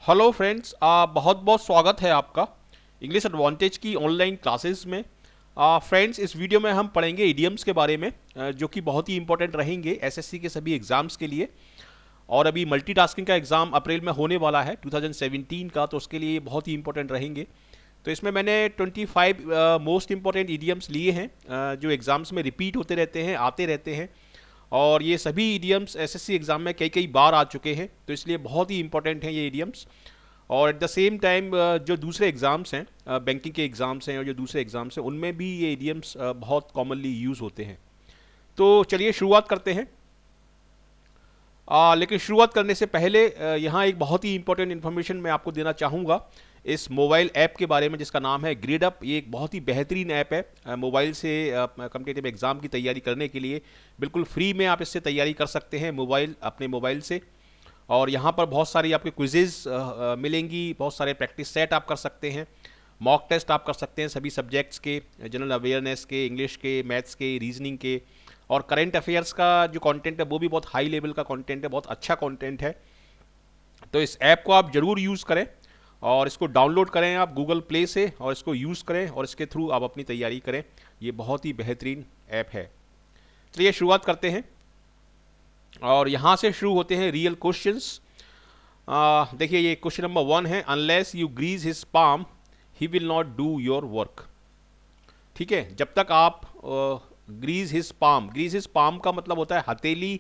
Hello friends, बहुत बहुत स्वागत है आपका इंग्लिश एडवांटेज की ऑनलाइन क्लासेस में। फ्रेंड्स, इस वीडियो में हम पढ़ेंगे इडियम्स के बारे में, जो कि बहुत ही इंपॉर्टेंट रहेंगे एसएससी के सभी एग्जाम्स के लिए। और अभी मल्टीटास्किंग का एग्ज़ाम अप्रैल में होने वाला है 2017 का, तो उसके लिए बहुत ही इंपॉर्टेंट रहेंगे। तो इसमें मैंने 25 मोस्ट इंपॉर्टेंट इडियम्स लिए हैं, जो एग्ज़ाम्स में रिपीट होते रहते हैं, आते रहते हैं। और ये सभी इडियम्स एसएससी एग्ज़ाम में कई कई बार आ चुके हैं, तो इसलिए बहुत ही इंपॉर्टेंट हैं ये इडियम्स। और एट द सेम टाइम जो दूसरे एग्ज़ाम्स हैं, बैंकिंग के एग्ज़ाम्स हैं और जो दूसरे एग्ज़ाम्स हैं, उनमें भी ये इडियम्स बहुत कॉमनली यूज़ होते हैं। तो चलिए शुरुआत करते हैं। लेकिन शुरुआत करने से पहले यहाँ एक बहुत ही इंपॉर्टेंट इन्फॉर्मेशन मैं आपको देना चाहूँगा इस मोबाइल ऐप के बारे में, जिसका नाम है ग्रेडअप। ये एक बहुत ही बेहतरीन ऐप है, मोबाइल से कॉम्पिटिटिव एग्ज़ाम की तैयारी करने के लिए बिल्कुल फ्री में आप इससे तैयारी कर सकते हैं अपने मोबाइल से। और यहाँ पर बहुत सारी आपके क्विजेज मिलेंगी, बहुत सारे प्रैक्टिस सेट आप कर सकते हैं, मॉक टेस्ट आप कर सकते हैं सभी सब्जेक्ट्स के, जनरल अवेयरनेस के, इंग्लिश के, मैथ्स के, रीजनिंग के। और करंट अफेयर्स का जो कंटेंट है वो भी बहुत हाई लेवल का कंटेंट है, बहुत अच्छा कंटेंट है। तो इस ऐप को आप ज़रूर यूज़ करें और इसको डाउनलोड करें आप गूगल प्ले से, और इसको यूज़ करें और इसके थ्रू आप अपनी तैयारी करें। ये बहुत ही बेहतरीन ऐप है। चलिए शुरुआत करते हैं और यहाँ से शुरू होते हैं रियल क्वेश्चंस। देखिए, ये क्वेश्चन नंबर 1 है, unless you grease his palm he will not do your work. ठीक है, जब तक आप ग्रीज हिज पाम का मतलब होता है हथेली,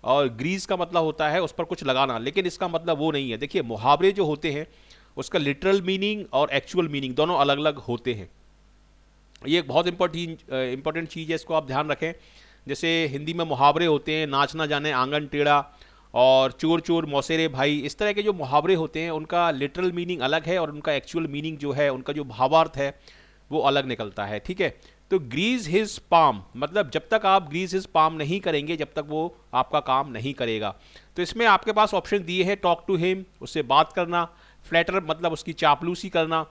और ग्रीज का मतलब होता है उस पर कुछ लगाना, लेकिन इसका मतलब वो नहीं है। देखिए, मुहावरे जो होते हैं उसका लिटरल मीनिंग और एक्चुअल मीनिंग दोनों अलग अलग होते हैं। ये एक बहुत इंपॉर्टेंट चीज़ है, इसको आप ध्यान रखें। जैसे हिंदी में मुहावरे होते हैं, नाच ना जाने आंगन टेढ़ा और चोर चोर मौसेरे भाई, इस तरह के जो मुहावरे होते हैं उनका लिटरल मीनिंग अलग है और उनका एक्चुअल मीनिंग जो है, उनका जो भावार्थ है वो अलग निकलता है। ठीक है, तो ग्रीज हिज पाम मतलब जब तक आप ग्रीज हिज पाम नहीं करेंगे, जब तक वो आपका काम नहीं करेगा। तो इसमें आपके पास ऑप्शन दिए हैं, टॉक टू हिम, उससे बात करना, फ्लैटर मतलब उसकी चापलूसी करना,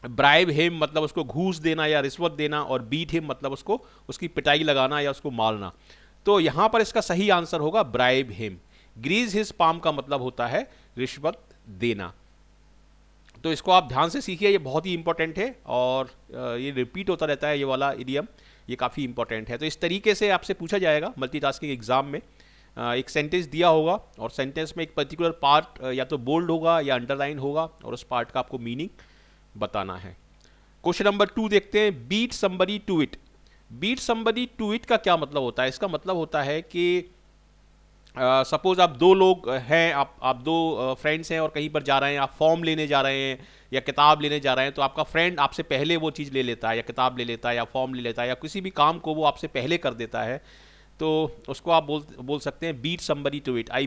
ब्राइब हिम मतलब उसको घूस देना या रिश्वत देना, और बीट हिम मतलब उसको उसकी पिटाई लगाना या उसको मारना। तो यहां पर इसका सही आंसर होगा bribe him. Grease his palm का मतलब होता है रिश्वत देना। तो इसको आप ध्यान से सीखिए, ये बहुत ही इंपॉर्टेंट है और ये रिपीट होता रहता है, ये वाला इडियम, ये काफ़ी इंपॉर्टेंट है। तो इस तरीके से आपसे पूछा जाएगा मल्टीटास्किंग एग्जाम में। एक सेंटेंस दिया होगा और सेंटेंस में एक पर्टिकुलर पार्ट या तो बोल्ड होगा या अंडरलाइन होगा, और उस पार्ट का आपको मीनिंग बताना है। क्वेश्चन नंबर 2 देखते हैं, beat somebody to it. Beat somebody to it का क्या मतलब होता है? इसका मतलब होता है कि सपोज आप दो लोग हैं, आप दो फ्रेंड्स हैं और कहीं पर जा रहे हैं, आप फॉर्म लेने जा रहे हैं या किताब लेने जा रहे हैं, तो आपका फ्रेंड आपसे पहले वो चीज़ ले लेता है, या किताब ले लेता है या फॉर्म ले लेता है, या किसी भी काम को वो आपसे पहले कर देता है। तो उसको आप बोल सकते हैं beat somebody to it. I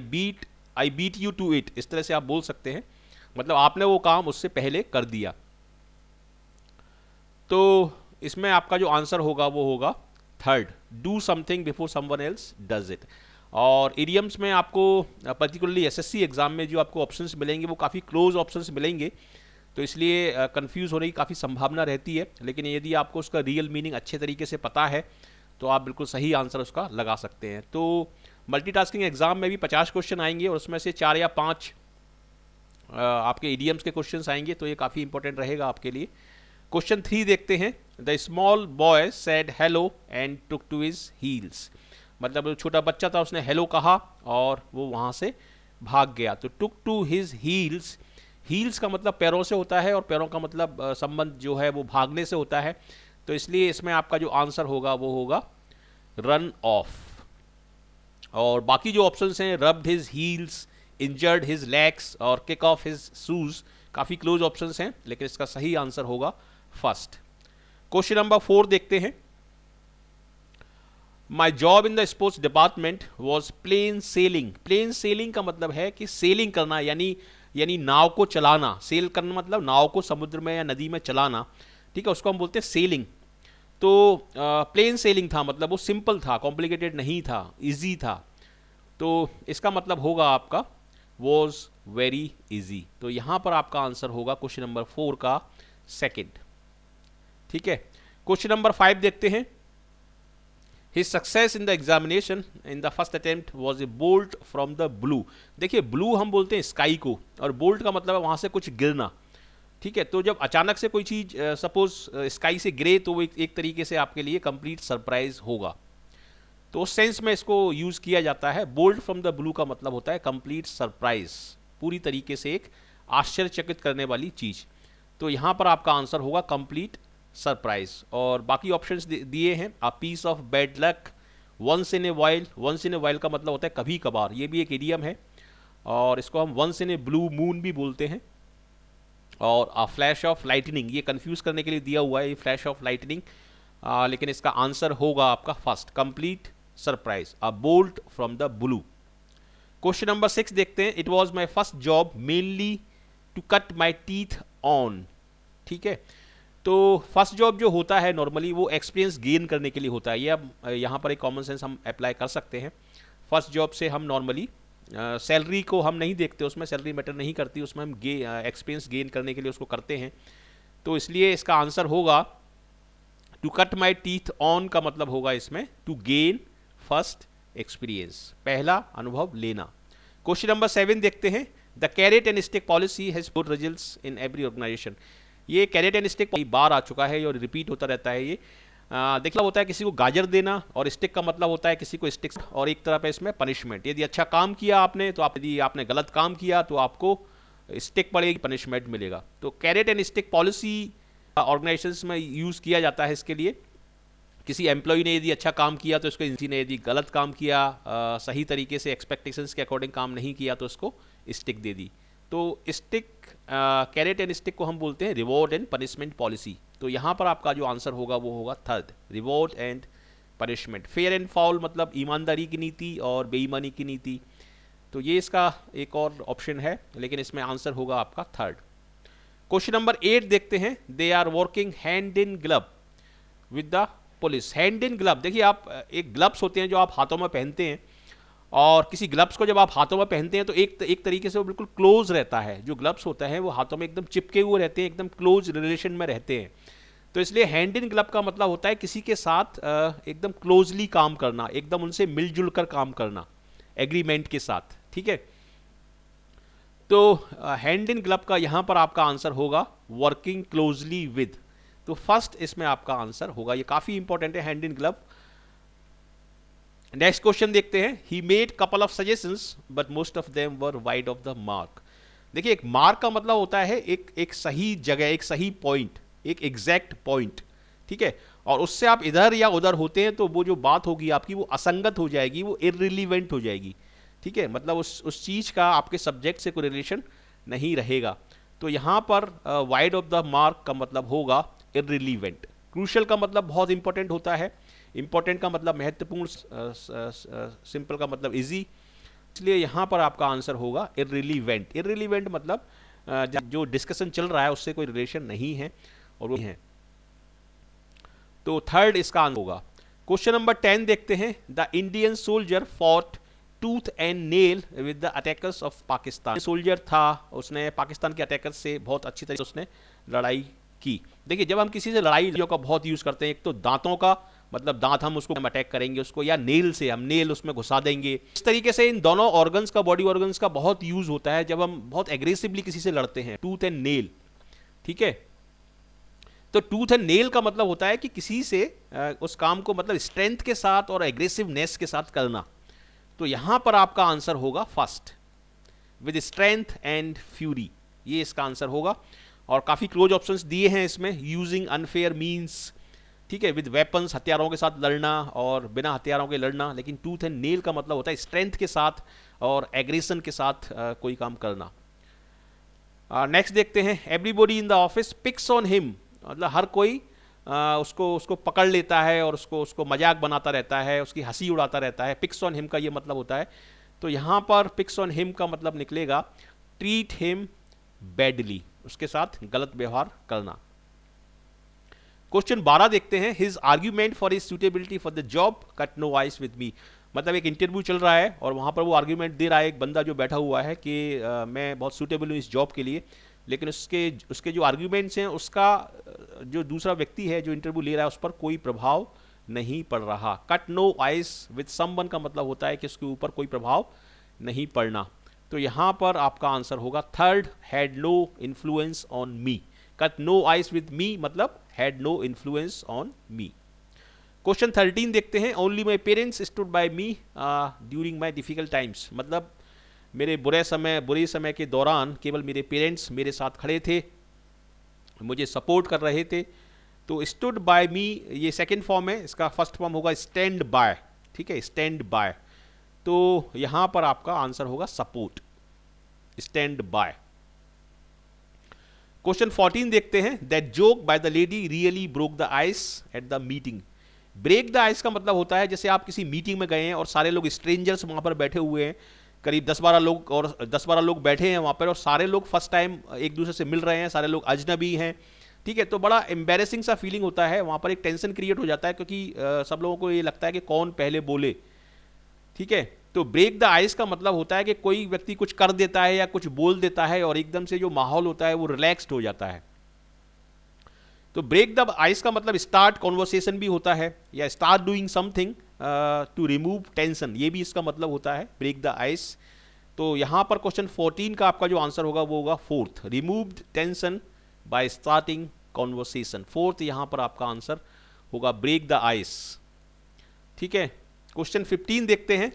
beat you to it, इस तरह से आप बोल सकते हैं, मतलब आपने वो काम उससे पहले कर दिया। तो इसमें आपका जो आंसर होगा वो होगा third, do something before someone else does it. और इडियम्स में आपको पर्टिकुलरली एसएससी एग्जाम में जो आपको ऑप्शंस मिलेंगे वो काफ़ी क्लोज ऑप्शंस मिलेंगे, तो इसलिए कंफ्यूज होने की काफ़ी संभावना रहती है। लेकिन यदि आपको उसका रियल मीनिंग अच्छे तरीके से पता है तो आप बिल्कुल सही आंसर उसका लगा सकते हैं। तो मल्टीटास्किंग एग्जाम में भी 50 क्वेश्चन आएंगे और उसमें से 4 या 5 आपके इडियम्स के क्वेश्चन आएंगे, तो ये काफ़ी इंपॉर्टेंट रहेगा आपके लिए। क्वेश्चन 3 देखते हैं, the small boy said hello and took to his heels. मतलब जो छोटा बच्चा था उसने हेलो कहा और वो वहाँ से भाग गया। तो टुक टू हिज हील्स, हील्स का मतलब पैरों से होता है और पैरों का मतलब संबंध जो है वो भागने से होता है, तो इसलिए इसमें आपका जो आंसर होगा वो होगा रन ऑफ। और बाकी जो ऑप्शंस हैं, rubbed his heels, injured his legs और किक ऑफ हिज शूज, काफ़ी क्लोज ऑप्शंस हैं, लेकिन इसका सही आंसर होगा फर्स्ट। क्वेश्चन नंबर 4 देखते हैं, my job in the sports department was plain sailing. Plain sailing का मतलब है कि सेलिंग करना, यानी नाव को चलाना। सेल करना मतलब नाव को समुद्र में या नदी में चलाना, ठीक है, उसको हम बोलते हैं सेलिंग। तो प्लेन सेलिंग था, मतलब वो सिंपल था, कॉम्प्लिकेटेड नहीं था, इजी था। तो इसका मतलब होगा आपका वॉज वेरी इजी। तो यहां पर आपका आंसर होगा क्वेश्चन नंबर 4 का सेकेंड। ठीक है, क्वेश्चन नंबर 5 देखते हैं, His success in the examination in the first attempt was a bolt from the blue। देखिए blue हम बोलते हैं स्काई को, और bolt का मतलब है वहाँ से कुछ गिरना। ठीक है, तो जब अचानक से कोई चीज़ सपोज स्काई से गिरे तो वो एक तरीके से आपके लिए कंप्लीट सरप्राइज होगा। तो उस सेंस में इसको यूज़ किया जाता है। बोल्ट फ्रॉम द ब्लू का मतलब होता है कंप्लीट सरप्राइज, पूरी तरीके से एक आश्चर्यचकित करने वाली चीज़। तो यहाँ पर आपका आंसर होगा कंप्लीट सरप्राइज। और बाकी ऑप्शंस दिए हैं, a piece of bad luck, once in a while. Once in a while का मतलब होता है कभी कभार, ये भी एक इडियम है, और इसको हम once in a blue moon भी बोलते हैं। और अ फ्लैश ऑफ लाइटनिंग, ये कंफ्यूज करने के लिए दिया हुआ है ये फ्लैश ऑफ लाइटनिंग, लेकिन इसका आंसर होगा आपका first, complete surprise, a bolt from the blue. Question number 6 देखते हैं। It was my first job mainly to cut my teeth on. ठीक है, तो फर्स्ट जॉब जो होता है नॉर्मली वो एक्सपीरियंस गेन करने के लिए होता है। ये अब यहाँ पर एक कॉमन सेंस हम अप्लाई कर सकते हैं। फर्स्ट जॉब से हम नॉर्मली सैलरी को हम नहीं देखते, उसमें सैलरी मैटर नहीं करती, उसमें हम एक्सपीरियंस गेन करने के लिए उसको करते हैं। तो इसलिए इसका आंसर होगा to cut my teeth on का मतलब होगा इसमें टू गेन फर्स्ट एक्सपीरियंस, पहला अनुभव लेना। क्वेश्चन नंबर 7 देखते हैं। The carrot and stick policy has good results in every organization. ये कैरेट एंड स्टिक कई बार आ चुका है और रिपीट होता रहता है। ये देखना होता है किसी को गाजर देना, और स्टिक का मतलब होता है किसी को स्टिक, और एक तरफ है इसमें पनिशमेंट। यदि अच्छा काम किया आपने तो आप, यदि आपने गलत काम किया तो आपको स्टिक पड़ेगी, पनिशमेंट मिलेगा। तो carat and stick policy organisations में यूज़ किया जाता है इसके लिए। किसी एम्प्लॉय ने यदि अच्छा काम किया तो इसको, किसी ने यदि गलत काम किया, सही तरीके से एक्सपेक्टेशंस के अकॉर्डिंग काम नहीं किया तो इसको स्टिक दे दी। तो स्टिक, कैरेट एंड स्टिक को हम बोलते हैं रिवॉर्ड एंड पनिशमेंट पॉलिसी। तो यहाँ पर आपका जो आंसर होगा वो होगा third, reward and punishment. Fair and foul मतलब ईमानदारी की नीति और बेईमानी की नीति। तो ये इसका एक और ऑप्शन है, लेकिन इसमें आंसर होगा आपका थर्ड। क्वेश्चन नंबर 8 देखते हैं। They are working hand in glove with the police. Hand in glove, देखिए आप, एक ग्लव्स होते हैं जो आप हाथों में पहनते हैं, और किसी ग्लव्स को जब आप हाथों में पहनते हैं तो एक तरीके से वो बिल्कुल क्लोज रहता है। जो ग्लव्स होता है वो हाथों में एकदम चिपके हुए रहते हैं, एकदम क्लोज रिलेशन में रहते हैं। तो इसलिए हैंड इन ग्लव का मतलब होता है किसी के साथ एकदम क्लोजली काम करना, एकदम उनसे मिलजुल कर काम करना, एग्रीमेंट के साथ। ठीक है, तो हैंड इन ग्लव का यहाँ पर आपका आंसर होगा वर्किंग क्लोजली विद। तो फर्स्ट इसमें आपका आंसर होगा, ये काफी इंपॉर्टेंट है hand in glove. Next question देखते हैं। He made couple of suggestions but most of them were wide of the mark. देखिए, एक मार्क का मतलब होता है एक सही जगह, एक सही पॉइंट, एक एग्जैक्ट पॉइंट। ठीक है, और उससे आप इधर या उधर होते हैं तो वो जो बात होगी आपकी वो असंगत हो जाएगी, वो इररिलीवेंट हो जाएगी। ठीक है, मतलब उस चीज का आपके सब्जेक्ट से कोई रिलेशन नहीं रहेगा। तो यहाँ पर वाइड ऑफ द मार्क का मतलब होगा इररिलीवेंट। क्रूशियल का मतलब बहुत इंपॉर्टेंट होता है, इंपॉर्टेंट का मतलब महत्वपूर्ण, सिंपल का मतलब इजी। इसलिए यहाँ पर आपका आंसर होगा इररिलीवेंट। इररिलीवेंट मतलब जो डिस्कशन चल रहा है उससे कोई रिलेशन नहीं है, और वो है। तो थर्ड इसका आंसर होगा। क्वेश्चन नंबर 10 देखते हैं। The Indian soldier fought tooth and nail with the attackers of Pakistan. Soldier था, उसने पाकिस्तान के अटैकर्स से बहुत अच्छी तरीके से उसने लड़ाई की। देखिए, जब हम किसी से लड़ाई का बहुत यूज करते हैं, एक तो दांतों का मतलब दांत हम उसको अटैक करेंगे उसको, या नेल से हम नेल उसमें घुसा देंगे। इस तरीके से इन दोनों ऑर्गन्स का, बॉडी ऑर्गन्स का बहुत यूज होता है जब हम बहुत एग्रेसिवली किसी से लड़ते हैं, टूथ एंड नेल। ठीक है, तो टूथ एंड नेल का मतलब होता है कि किसी से उस काम को मतलब स्ट्रेंथ के साथ और एग्रेसिवनेस के साथ करना। तो यहां पर आपका आंसर होगा first, with strength and fury, ये इसका आंसर होगा। और काफी क्लोज ऑप्शंस दिए हैं इसमें। यूजिंग अनफेयर मीन्स, ठीक है, विद वेपन्स, हथियारों के साथ लड़ना और बिना हथियारों के लड़ना। लेकिन टूथ एंड नेल का मतलब होता है स्ट्रेंथ के साथ और एग्रेशन के साथ कोई काम करना। नेक्स्ट देखते हैं। Everybody in the office picks on him, मतलब हर कोई उसको पकड़ लेता है और उसको मजाक बनाता रहता है, उसकी हंसी उड़ाता रहता है। पिक्स ऑन हिम का ये मतलब होता है। तो यहाँ पर पिक्स ऑन हिम का मतलब निकलेगा ट्रीट हिम बैडली, उसके साथ गलत व्यवहार करना। क्वेश्चन 12 देखते हैं। His argument for his suitability for the job cut no ice with me. मतलब एक इंटरव्यू चल रहा है और वहाँ पर वो आर्ग्यूमेंट दे रहा है एक बंदा जो बैठा हुआ है कि मैं बहुत सूटेबल हूँ इस जॉब के लिए, लेकिन उसके जो आर्ग्यूमेंट्स हैं उसका जो दूसरा व्यक्ति है जो इंटरव्यू ले रहा है उस पर कोई प्रभाव नहीं पड़ रहा। Cut no ice with someone का मतलब होता है कि उसके ऊपर कोई प्रभाव नहीं पड़ना। तो यहां पर आपका आंसर होगा third, had no influence on me. Cut no ice with me मतलब had no influence on me. Question 13 देखते हैं, only my parents stood by me during my difficult times, मतलब मेरे बुरे समय के दौरान केवल मेरे पेरेंट्स मेरे साथ खड़े थे, मुझे सपोर्ट कर रहे थे। तो स्टूड बाय मी ये सेकेंड फॉर्म है, इसका फर्स्ट फॉर्म होगा स्टैंड बाय। ठीक है, स्टैंड बाय, तो यहां पर आपका आंसर होगा सपोर्ट, स्टैंड बाय। क्वेश्चन 14 देखते हैं, that joke by the lady really broke the ice at the meeting. Break the ice का मतलब होता है जैसे आप किसी मीटिंग में गए हैं और सारे लोग स्ट्रेंजर्स वहां पर बैठे हुए हैं, करीब 10-12 लोग, और 10-12 लोग बैठे हैं वहां पर, और सारे लोग फर्स्ट टाइम एक दूसरे से मिल रहे हैं, सारे लोग अजनबी हैं। ठीक है, तो बड़ा एम्बेरसिंग सा फीलिंग होता है वहां पर, एक टेंशन क्रिएट हो जाता है क्योंकि सब लोगों को ये लगता है कि कौन पहले बोले। ठीक है, तो ब्रेक द आइस का मतलब होता है कि कोई व्यक्ति कुछ कर देता है या कुछ बोल देता है और एकदम से जो माहौल होता है वो रिलैक्स्ड हो जाता है। तो ब्रेक द आइस का मतलब स्टार्ट कॉन्वर्सेशन भी होता है, या start doing something to remove tension, ये भी इसका मतलब होता है ब्रेक द आइस। तो यहां पर क्वेश्चन 14 का आपका जो आंसर होगा वो होगा fourth, removed tension bye starting conversation. Fourth यहां पर आपका आंसर होगा ब्रेक द आइस। ठीक है, क्वेश्चन 15 देखते हैं,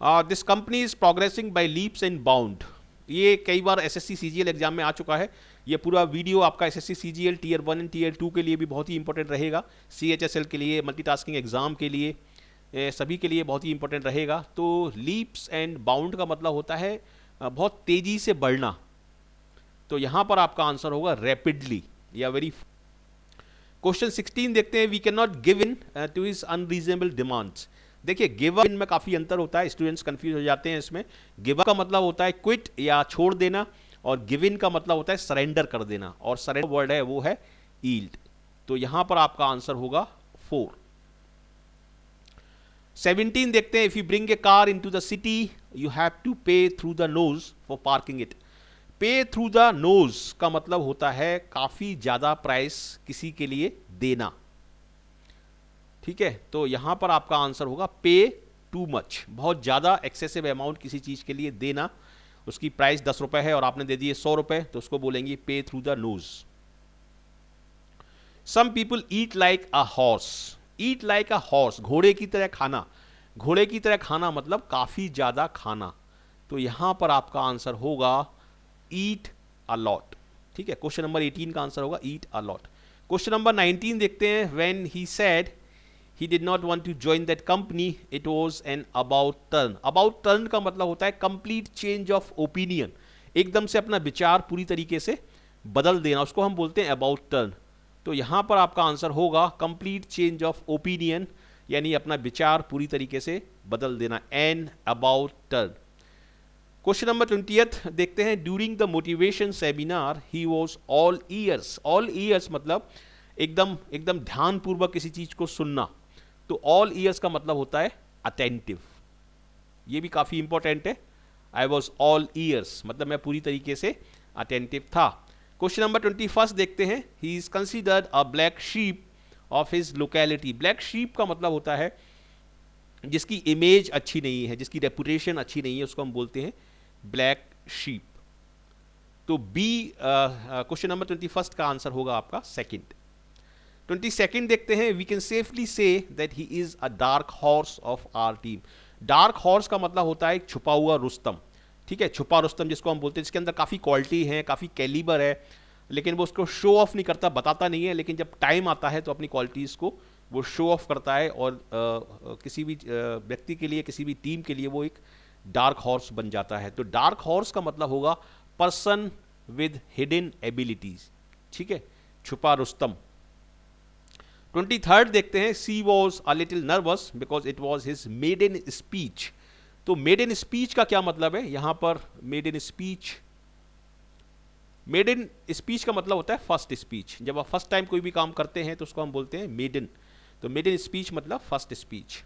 this company is progressing by leaps and bounds. ये कई बार एसएससी सीजीएल एग्जाम में आ चुका है। ये पूरा वीडियो आपका SSC CGL tier 1 and tier 2 के लिए भी बहुत ही इंपॉर्टेंट रहेगा, सीएचएसएल के लिए, मल्टीटास्किंग एग्जाम के लिए, सभी के लिए बहुत ही इंपॉर्टेंट रहेगा। तो लीप्स एंड बाउंड का मतलब होता है बहुत तेजी से बढ़ना, तो यहां पर आपका आंसर होगा रैपिडली या वेरी। क्वेश्चन 16 देखते हैं, we can not give in to his unreasonable demands. देखिए गिव इन में काफी अंतर होता है, स्टूडेंट्स कंफ्यूज हो जाते हैं इसमें। गिव का मतलब होता है क्विट या छोड़ देना, और गिव इन का मतलब होता है सरेंडर कर देना, और सरेंडर वर्ड है वो है ईल्ड। तो यहां पर आपका आंसर होगा 4। 17 देखते हैं, if you bring a car into the city you have to pay through the nose for parking it. Pay through the nose का मतलब होता है काफी ज्यादा प्राइस किसी के लिए देना। ठीक है, तो यहां पर आपका आंसर होगा पे टू मच, बहुत ज्यादा एक्सेसिव अमाउंट किसी चीज के लिए देना। उसकी प्राइस 10 रुपए है और आपने दे दिए 100 रुपए, तो उसको बोलेंगे pay through the nose. Some people eat like a horse. Eat like a horse, घोड़े की तरह खाना। घोड़े की तरह खाना मतलब काफी ज्यादा खाना, तो यहां पर आपका आंसर होगा ईट अ लॉट। ठीक है, क्वेश्चन नंबर 18 का आंसर होगा ईट अ लॉट। क्वेश्चन नंबर 19 देखते हैं, when he said he did not want to join that company it was an about turn। about turn का मतलब होता है complete change of opinion, एकदम से अपना विचार पूरी तरीके से बदल देना, उसको हम बोलते हैं about turn। तो यहां पर आपका आंसर होगा complete change of opinion, यानी अपना विचार पूरी तरीके से बदल देना, an about turn। Question number 20 देखते हैं, during the motivation seminar he was all years. All years मतलब एकदम एकदम ध्यान पूर्वक किसी चीज को सुनना, तो ऑल ईयर्स का मतलब होता है अटेंटिव, ये भी काफी इंपॉर्टेंट है। आई वॉज ऑल ईयर्स मतलब मैं पूरी तरीके से अटेंटिव था। क्वेश्चन नंबर 21 देखते हैं, he is considered a black sheep of his locality. Black sheep का मतलब होता है जिसकी इमेज अच्छी नहीं है, जिसकी रेपुटेशन अच्छी नहीं है, उसको हम बोलते हैं ब्लैक शीप। तो बी क्वेश्चन नंबर 21 का आंसर होगा आपका सेकंड। 22 देखते हैं, we can safely say that he is a dark horse of our team. Dark horse का मतलब होता है एक छुपा हुआ रुस्तम। ठीक है, छुपा रुस्तम जिसको हम बोलते हैं, जिसके अंदर काफी क्वालिटी है, काफी कैलिबर है, लेकिन वो उसको शो ऑफ नहीं करता, बताता नहीं है, लेकिन जब टाइम आता है तो अपनी क्वालिटीज को वो शो ऑफ करता है, और किसी भी व्यक्ति के लिए, किसी भी टीम के लिए वो एक डार्क हॉर्स बन जाता है। तो डार्क हॉर्स का मतलब होगा पर्सन विद हिडन एबिलिटीज। ठीक है, छुपा रुस्तम। 23 देखते हैं, she was a little nervous because it was his maiden speech. तो मेडन स्पीच का क्या मतलब है यहां पर? मेडन स्पीच का मतलब होता है फर्स्ट स्पीच। जब आप फर्स्ट टाइम कोई भी काम करते हैं तो उसको हम बोलते हैं मेडन। तो मेडन स्पीच मतलब first speech.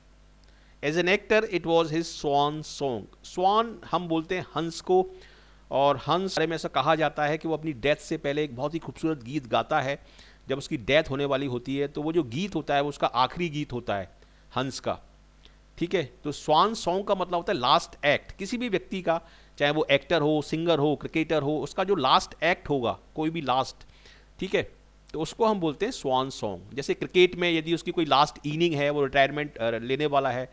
As an actor it was his swan song. Swan हम बोलते हैं हंस को, और हंस बारे में ऐसा कहा जाता है कि वो अपनी डेथ से पहले एक बहुत ही खूबसूरत गीत गाता है जब उसकी डेथ होने वाली होती है तो वो जो गीत होता है वो उसका आखिरी गीत होता है हंस का, ठीक है। तो स्वान सॉन्ग का मतलब होता है लास्ट एक्ट, किसी भी व्यक्ति का, चाहे वो एक्टर हो, सिंगर हो, क्रिकेटर हो, उसका जो लास्ट एक्ट होगा, कोई भी लास्ट, ठीक है, तो उसको हम बोलते हैं स्वान सॉन्ग। जैसे क्रिकेट में यदि उसकी कोई लास्ट इनिंग है, वो रिटायरमेंट लेने वाला है,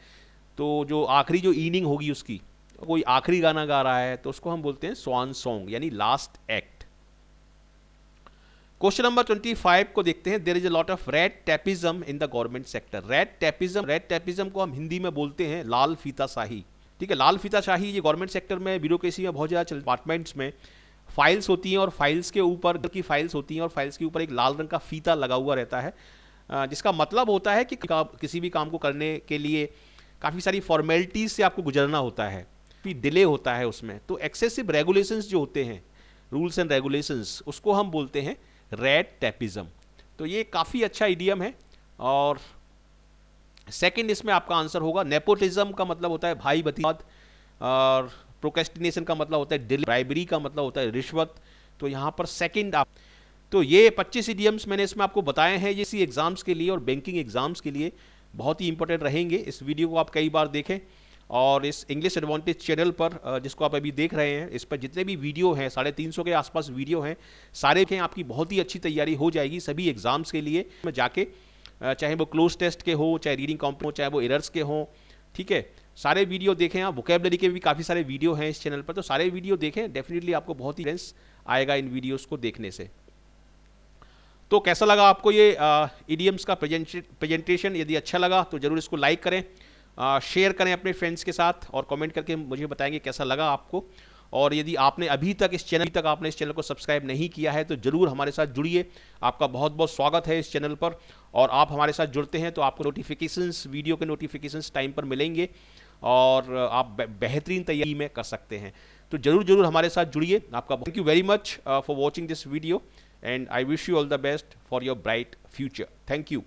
तो जो आखिरी जो इनिंग होगी उसकी, कोई आखिरी गाना गा रहा है, तो उसको हम बोलते हैं स्वान सॉन्ग यानी लास्ट एक्ट। क्वेश्चन नंबर 25 को देखते हैं। There is a lot of red tapism in the government sector. Red tapism को हम हिंदी में बोलते हैं लाल फीताशाही, ठीक है। लाल फीताशाही ये गवर्नमेंट सेक्टर में, ब्यूरोक्रेसी में बहुत ज़्यादा डिपार्टमेंट्स में फाइल्स होती हैं और फाइल्स के ऊपर की फाइल्स होती हैं और फाइल्स के ऊपर एक लाल रंग का फीता लगा हुआ रहता है, जिसका मतलब होता है कि किसी भी काम को करने के लिए काफ़ी सारी फॉर्मेलिटीज़ से आपको गुजरना होता है, फिर डिले होता है उसमें। तो एक्सेसिव रेगुलेशंस जो होते हैं, रूल्स एंड रेगुलेशंस, उसको हम बोलते हैं रेड टैपिज्म। तो ये काफ़ी अच्छा इडियम है। और सेकंड इसमें आपका आंसर होगा नेपोटिज्म का मतलब होता है भाई भतीजावाद, और प्रोक्रेस्टिनेशन का मतलब होता है डिले, ब्राइबरी का मतलब होता है रिश्वत। तो यहाँ पर सेकंड आप, तो ये 25 इडियम्स मैंने इसमें आपको बताए हैं, ये सी एग्जाम्स के लिए और बैंकिंग एग्जाम्स के लिए बहुत ही इंपॉर्टेंट रहेंगे। इस वीडियो को आप कई बार देखें, और इस इंग्लिश एडवांटेज चैनल पर जिसको आप अभी देख रहे हैं, इस पर जितने भी वीडियो हैं, 350 के आसपास वीडियो हैं, सारे के आपकी बहुत ही अच्छी तैयारी हो जाएगी सभी एग्जाम्स के लिए। में जाके चाहे वो क्लोज टेस्ट के हो, चाहे रीडिंग कॉम्प हो, चाहे वो एरर्स के हों, ठीक है, सारे वीडियो देखें आप। वोकेबलरी के भी काफ़ी सारे वीडियो हैं इस चैनल पर, तो सारे वीडियो देखें, डेफिनेटली आपको बहुत ही सेंस आएगा इन वीडियोज़ को देखने से। तो कैसा लगा आपको ये इडियम्स का प्रेजेंटेशन? यदि अच्छा लगा तो ज़रूर इसको लाइक करें, शेयर करें अपने फ्रेंड्स के साथ, और कमेंट करके मुझे बताएंगे कैसा लगा आपको। और यदि आपने अभी तक इस चैनल को सब्सक्राइब नहीं किया है तो ज़रूर हमारे साथ जुड़िए। आपका बहुत बहुत स्वागत है इस चैनल पर, और आप हमारे साथ जुड़ते हैं तो आपको नोटिफिकेशंस, वीडियो के नोटिफिकेशंस टाइम पर मिलेंगे, और आप बेहतरीन तैयारी में कर सकते हैं। तो ज़रूर हमारे साथ जुड़िए। आपका thank you very much for watching this video, and I wish you all the best for your bright future. Thank you.